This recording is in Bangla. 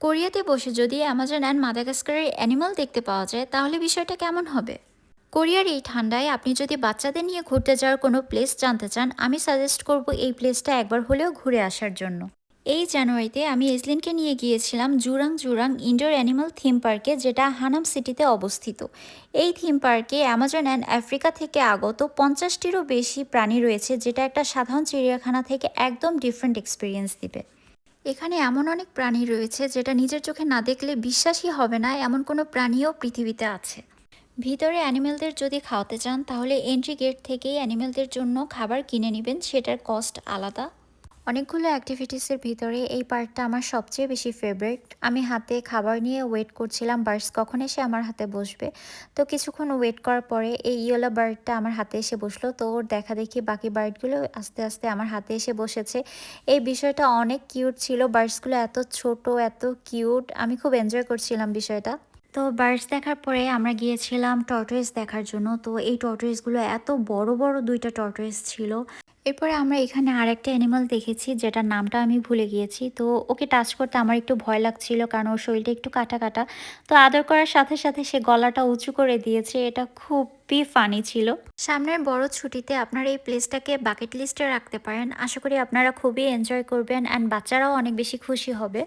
কোরিয়াতে বসে যদি অ্যামাজন অ্যান্ড মাদাগাস্কারের অ্যানিমাল দেখতে পাওয়া যায় তাহলে বিষয়টা কেমন হবে? কোরিয়ার এই ঠান্ডায় আপনি যদি বাচ্চাদের নিয়ে ঘুরতে যাওয়ার কোনো প্লেস জানতে চান, আমি সাজেস্ট করব এই প্লেসটা একবার হলেও ঘুরে আসার জন্য। এই জানুয়ারিতে আমি এসলিনকে নিয়ে গিয়েছিলাম জুরাং জুরাং ইনডোর অ্যানিমাল থিম পার্কে, যেটা হানাম সিটিতে অবস্থিত। এই থিম পার্কে অ্যামাজন অ্যান্ড আফ্রিকা থেকে আগত 50টিরও বেশি প্রাণী রয়েছে, যেটা একটা সাধারণ চিড়িয়াখানা থেকে একদম ডিফারেন্ট এক্সপিরিয়েন্স দিবে। এখানে এমন অনেক প্রাণী রয়েছে যেটা নিজের চোখে না দেখলে বিশ্বাসই হবে না এমন কোনো প্রাণীও পৃথিবীতে আছে। ভিতরে অ্যানিমেলদের যদি খাওয়াতে চান তাহলে এন্ট্রি গেট থেকেই অ্যানিমেলদের জন্য খাবার কিনে নেবেন, সেটার কস্ট আলাদা। অনেকগুলো অ্যাক্টিভিটিসের ভিতরে এই পার্টটা আমার সবচেয়ে বেশি ফেভারিট। আমি হাতে খাবার নিয়ে ওয়েট করছিলাম বার্ডস কখন এসে আমার হাতে বসবে। তো কিছুক্ষণ ওয়েট করার পরে এই ইয়েলো বার্ডটা আমার হাতে এসে বসলো, তো ওর দেখা দেখি বাকি বার্ডগুলো আস্তে আস্তে আমার হাতে এসে বসেছে। এই বিষয়টা অনেক কিউট ছিল, বার্ডসগুলো এত ছোট এত কিউট, আমি খুব এনজয় করছিলাম বিষয়টা। তো বার্ডস দেখার পরে আমরা গিয়েছিলাম টর্টয়েস দেখার জন্য। তো এই টর্টয়েসগুলো এত বড় বড় দুইটা টর্টয়েস ছিল। এরপরে আমরা এখানে আরেকটা অ্যানিমাল দেখেছি যেটার নামটা আমি ভুলে গিয়েছি। তো ওকে টাচ করতে আমার একটু ভয় লাগছিল, কারণ ওর শরীরটা একটু কাটা কাটা। তো আদর করার সাথে সাথে সে গলাটা উঁচু করে দিয়েছে, এটা খুবই ফানি ছিল। সামনের বড় ছুটিতে আপনারা এই প্লেসটাকে বাকেট লিস্টে রাখতে পারেন, আশা করি আপনারা খুবই এনজয় করবেন অ্যান্ড বাচ্চারাও অনেক বেশি খুশি হবে।